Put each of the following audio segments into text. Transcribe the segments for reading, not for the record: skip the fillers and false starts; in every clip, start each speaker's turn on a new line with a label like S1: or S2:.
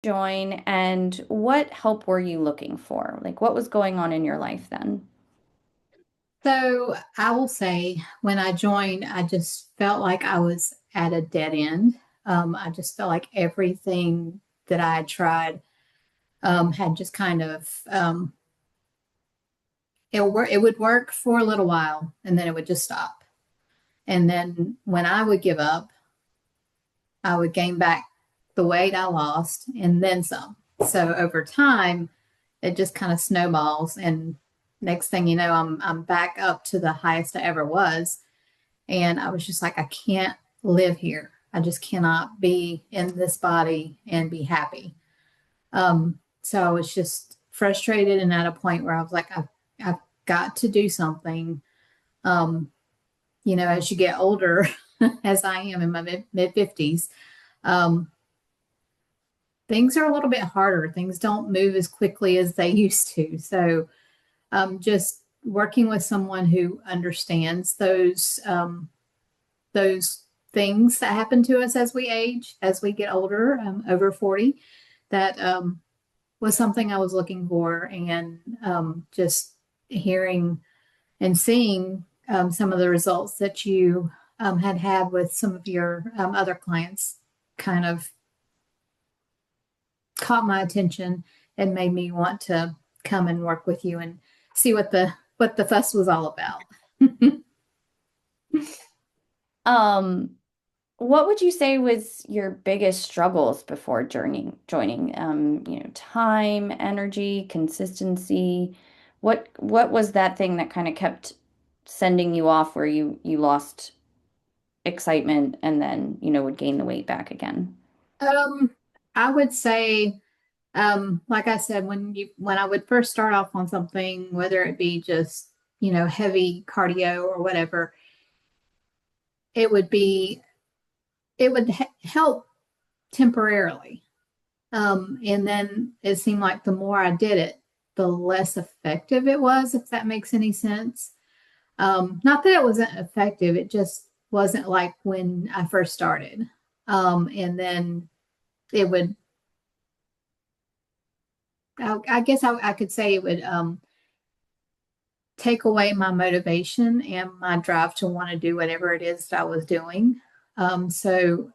S1: Join, and what help were you looking for? Like, what was going on in your life then?
S2: So I will say when I joined, I just felt like I was at a dead end. I just felt like everything that I had tried had just kind of it would work for a little while and then it would just stop. And then when I would give up, I would gain back the weight I lost and then some. So over time, it just kind of snowballs, and next thing you know, I'm back up to the highest I ever was. And I was just like, I can't live here. I just cannot be in this body and be happy. So I was just frustrated and at a point where I was like, I've got to do something. Um, as you get older, as I am in my mid 50s, um, things are a little bit harder. Things don't move as quickly as they used to. So just working with someone who understands those things that happen to us as we age, as we get older, over 40, that was something I was looking for. And just hearing and seeing some of the results that you had with some of your other clients kind of caught my attention and made me want to come and work with you and see what the fuss was all about.
S1: Um, what would you say was your biggest struggles before joining? Time, energy, consistency. What was that thing that kind of kept sending you off where you lost excitement and then, would gain the weight back again?
S2: um, I would say, like I said, when I would first start off on something, whether it be just heavy cardio or whatever, it would be it would help temporarily. And then it seemed like the more I did it, the less effective it was, if that makes any sense. Not that it wasn't effective, it just wasn't like when I first started. And then it would, I guess I could say it would take away my motivation and my drive to want to do whatever it is that I was doing. So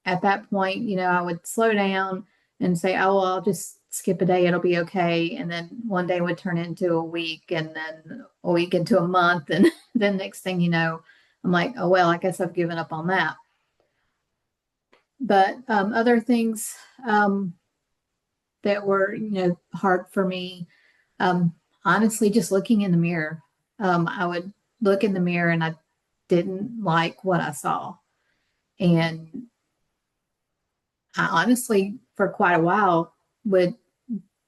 S2: at that point, I would slow down and say, oh, well, I'll just skip a day. It'll be okay. And then one day would turn into a week and then a week into a month. And then next thing you know, I'm like, oh, well, I guess I've given up on that. But other things that were, hard for me, um, honestly, just looking in the mirror. I would look in the mirror and I didn't like what I saw. And I honestly, for quite a while, would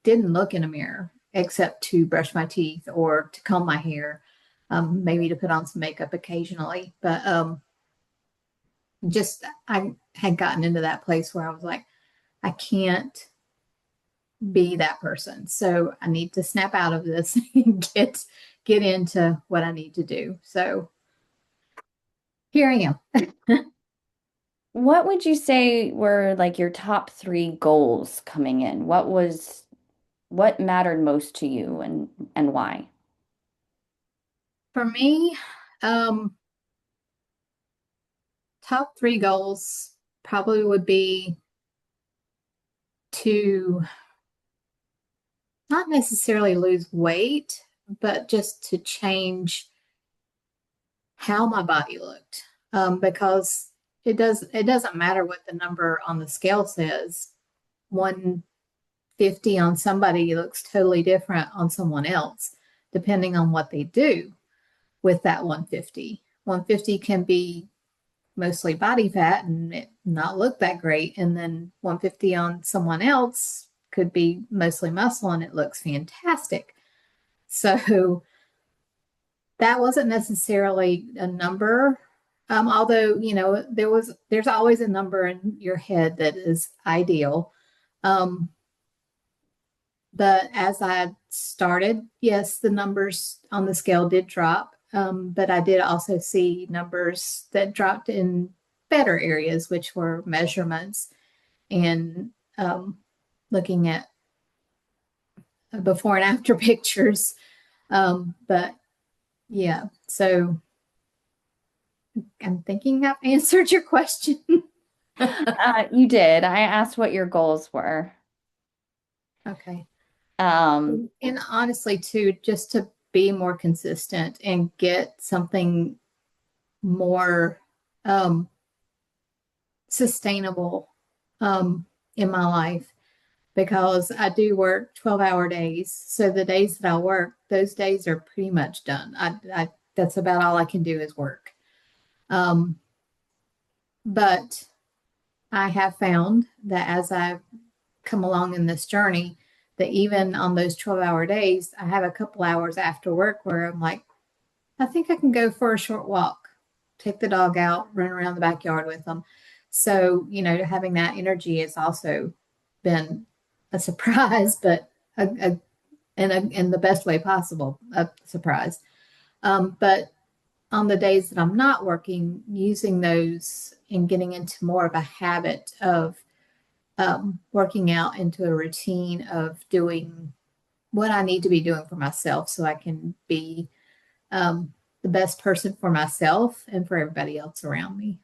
S2: didn't look in a mirror except to brush my teeth or to comb my hair, maybe to put on some makeup occasionally. But just I had gotten into that place where I was like, I can't be that person. So I need to snap out of this and get into what I need to do. So here I am.
S1: What would you say were like your top three goals coming in? What mattered most to you and why?
S2: For me, um, top three goals probably would be to not necessarily lose weight, but just to change how my body looked. Because it doesn't matter what the number on the scale says. 150 on somebody looks totally different on someone else, depending on what they do with that 150. 150 can be mostly body fat and it not look that great. And then 150 on someone else could be mostly muscle and it looks fantastic. So that wasn't necessarily a number. Although, there's always a number in your head that is ideal. Um, but as I started, yes, the numbers on the scale did drop. But I did also see numbers that dropped in better areas, which were measurements and looking at before and after pictures. But yeah, so I'm thinking I've answered your question.
S1: You did. I asked what your goals were.
S2: Okay.
S1: Um,
S2: And honestly, too, just to be more consistent and get something more um, sustainable in my life because I do work 12-hour days. So the days that I work, those days are pretty much done. That's about all I can do is work. Um, but I have found that as I've come along in this journey, that even on those 12-hour days, I have a couple hours after work where I'm like, I think I can go for a short walk, take the dog out, run around the backyard with them. So, having that energy has also been a surprise, but in the best way possible, a surprise. But on the days that I'm not working, using those and getting into more of a habit of working out into a routine of doing what I need to be doing for myself so I can be the best person for myself and for everybody else around me.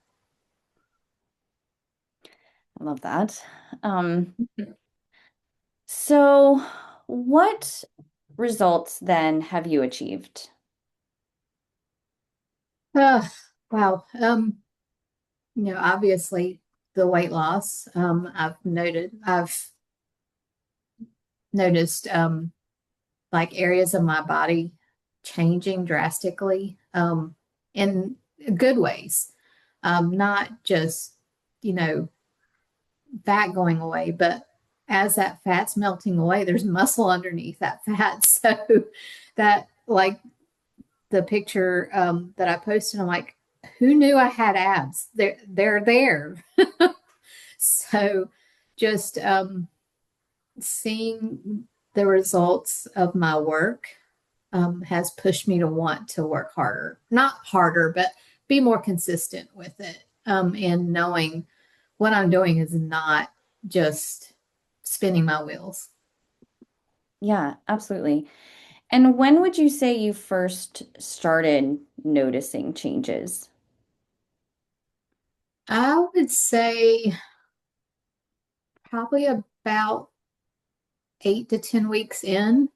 S1: I love that. Um, so what results then have you achieved?
S2: Uh, wow. Obviously the weight loss. I've noticed like areas of my body changing drastically in good ways. Not just, you know, fat going away, but as that fat's melting away, there's muscle underneath that fat. So that like the picture that I posted, I'm like, who knew I had abs? They're there. So just seeing the results of my work has pushed me to want to work harder. Not harder, but be more consistent with it. And knowing what I'm doing is not just spinning my wheels.
S1: Yeah, absolutely. And when would you say you first started noticing changes?
S2: I would say probably about 8 to 10 weeks in.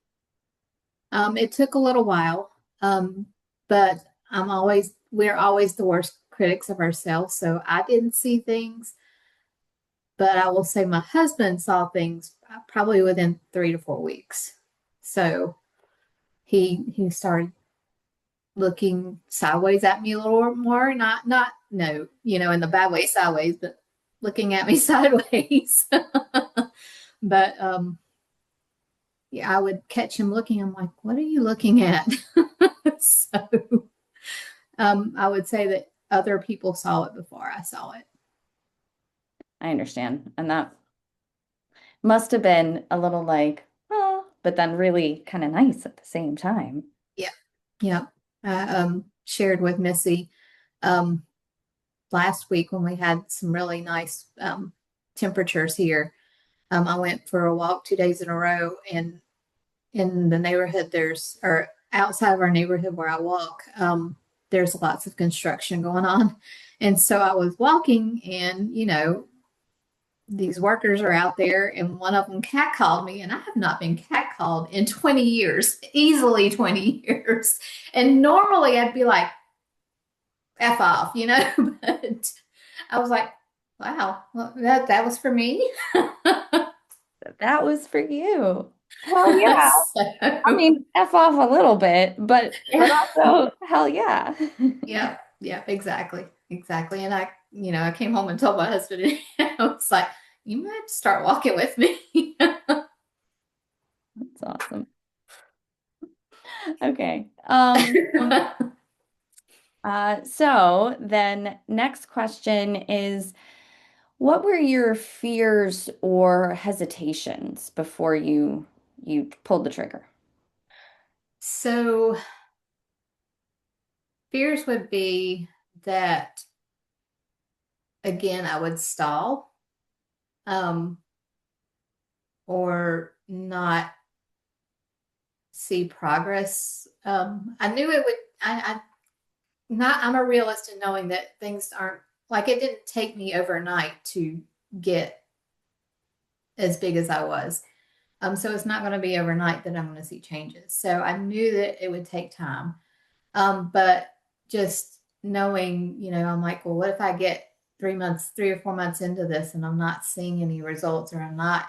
S2: It took a little while, but we're always the worst critics of ourselves. So I didn't see things, but I will say my husband saw things probably within 3 to 4 weeks. So he started looking sideways at me a little more, not no, in the bad way sideways, but looking at me sideways. But yeah, I would catch him looking. I'm like, what are you looking at? So I would say that other people saw it before I saw it.
S1: I understand. And that must have been a little like, oh, but then really kind of nice at the same time.
S2: Yeah. Yeah. I shared with Missy um, last week when we had some really nice temperatures here. I went for a walk 2 days in a row, and in the neighborhood, or outside of our neighborhood where I walk, there's lots of construction going on. And so I was walking, and these workers are out there, and one of them catcalled me, and I have not been catcalled in 20 years, easily 20 years. And normally I'd be like, F off, but I was like, wow, well, that was for me.
S1: That was for you. Hell yeah. I
S2: So,
S1: mean, F off a little bit, but
S2: yeah,
S1: also hell yeah.
S2: yeah, exactly, exactly. And I came home and told my husband, and I was like, you might start walking with me.
S1: That's awesome. Okay. So then next question is, what were your fears or hesitations before you pulled the trigger?
S2: So fears would be that again, I would stall. Um, or not see progress. I knew it would. I not. I'm a realist in knowing that things aren't like it didn't take me overnight to get as big as I was. So it's not going to be overnight that I'm going to see changes. So I knew that it would take time. But just knowing, I'm like, well, what if I get 3 months, 3 or 4 months into this and I'm not seeing any results or I'm not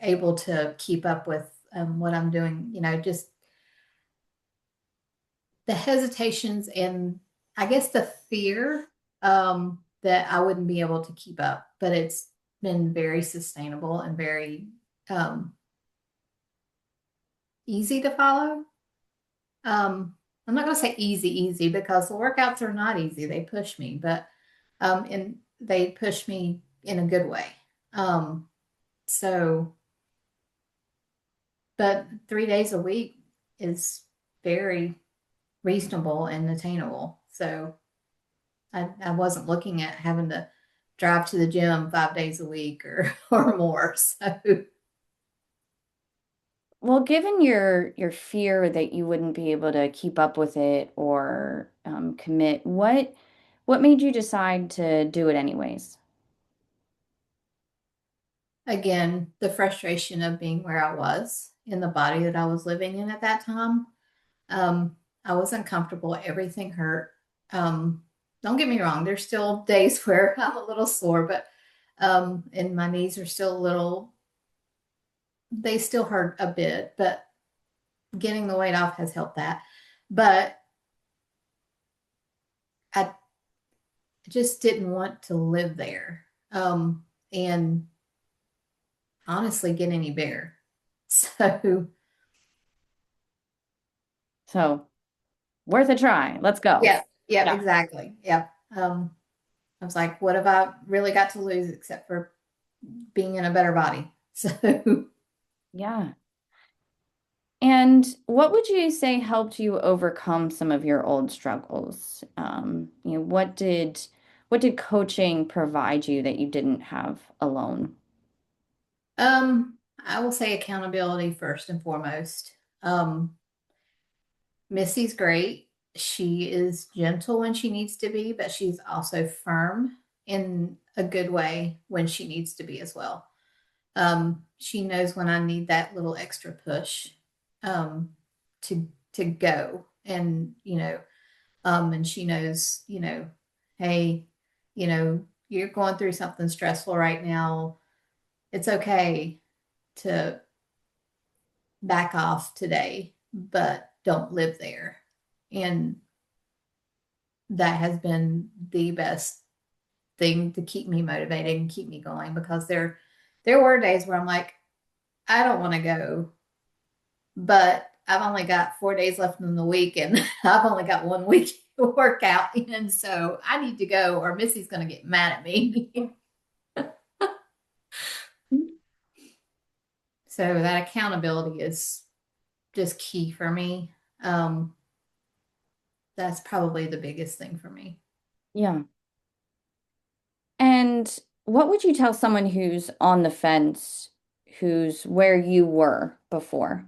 S2: able to keep up with what I'm doing, just the hesitations and I guess the fear that I wouldn't be able to keep up, but it's been very sustainable and very um, easy to follow. I'm not going to say easy because the workouts are not easy. They push me, but and they push me in a good way. Um, so, but 3 days a week is very reasonable and attainable. So I wasn't looking at having to drive to the gym 5 days a week or or more. So
S1: Well, given your fear that you wouldn't be able to keep up with it or commit, what made you decide to do it anyways?
S2: again, the frustration of being where I was in the body that I was living in at that time. I wasn't comfortable. Everything hurt. Um, don't get me wrong. There's still days where I'm a little sore, but and my knees are still a little. They still hurt a bit, but getting the weight off has helped that. But I just didn't want to live there, and honestly, get any bigger. So
S1: So, worth a try. Let's go.
S2: yeah, yeah,
S1: Yeah.
S2: exactly. Yeah. I was like, what have I really got to lose except for being in a better body? So
S1: Yeah. And what would you say helped you overcome some of your old struggles? What did coaching provide you that you didn't have alone?
S2: I will say accountability first and foremost. Um, Missy's great. She is gentle when she needs to be, but she's also firm in a good way when she needs to be as well. She knows when I need that little extra push um, to go, and and she knows, hey, you're going through something stressful right now. It's okay to back off today, but don't live there. And that has been the best thing to keep me motivated and keep me going because there were days where I'm like, I don't want to go, but I've only got 4 days left in the week and I've only got 1 week to work out. And so I need to go or Missy's going to get mad at me. So that accountability is just key for me. Um, that's probably the biggest thing for me.
S1: Yeah. And what would you tell someone who's on the fence, who's where you were before?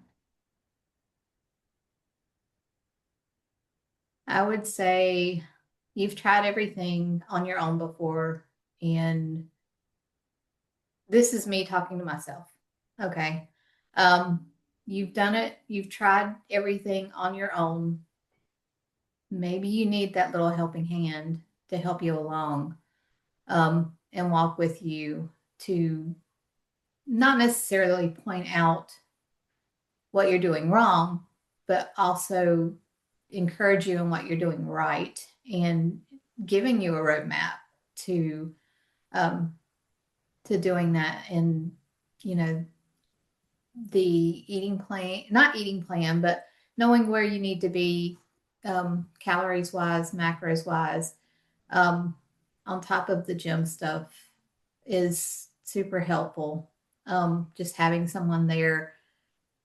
S2: I would say you've tried everything on your own before, and this is me talking to myself. Okay. Um, you've done it, you've tried everything on your own. Maybe you need that little helping hand to help you along and walk with you to not necessarily point out what you're doing wrong, but also encourage you in what you're doing right and giving you a roadmap to um, to doing that. And you know the eating plan, not eating plan, but knowing where you need to be calories wise, macros wise, um, on top of the gym stuff is super helpful. Just having someone there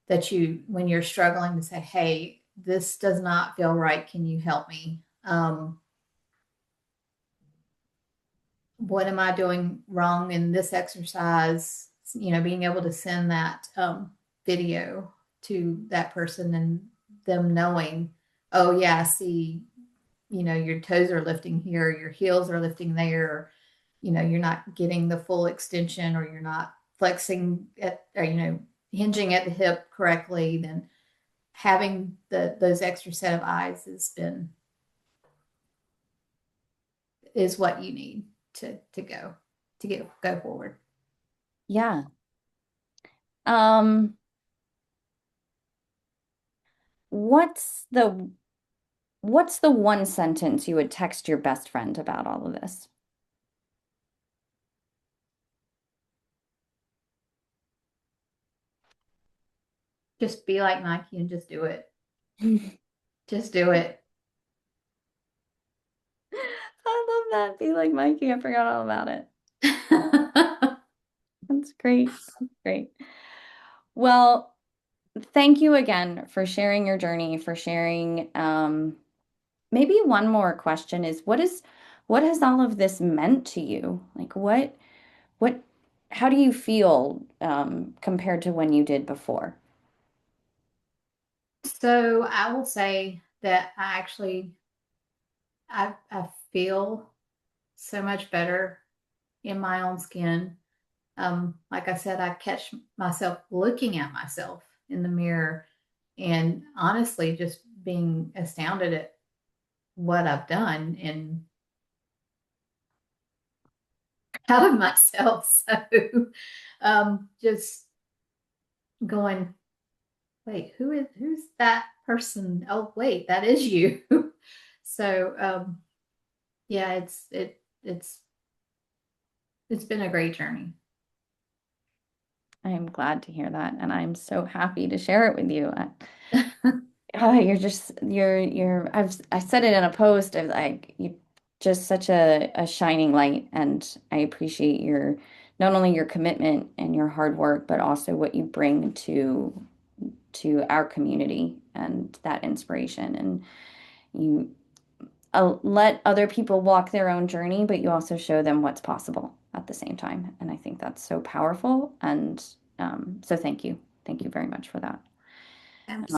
S2: that you, when you're struggling, to say, hey, this does not feel right. Can you help me? What am I doing wrong in this exercise being able to send that video to that person and them knowing, oh yeah, I see, your toes are lifting here, your heels are lifting there, or, you're not getting the full extension, or you're not flexing at, or, hinging at the hip correctly, then having those extra set of eyes is what you need to go forward.
S1: Yeah. Um, what's the what's the one sentence you would text your best friend about all of this?
S2: Just be like Nike and just do it. Just do it.
S1: I love that. Be like Mikey. I forgot all about it. That's great. That's great. Well, thank you again for sharing your journey, for sharing. Maybe one more question is what has all of this meant to you? Like what how do you feel compared to when you did before?
S2: So I will say that I feel so much better in my own skin. Like I said, I catch myself looking at myself in the mirror and honestly just being astounded at what I've done and proud of myself. So just going, wait, who's that person? Oh, wait, that is you. So yeah, it's been a great journey.
S1: I am glad to hear that, and I'm so happy to share it with you. Oh, you're just I said it in a post of like you just such a shining light, and I appreciate your not only your commitment and your hard work, but also what you bring to our community and that inspiration. And you let other people walk their own journey, but you also show them what's possible at the same time. And I think that's so powerful. And so thank you. Thank you very much for that.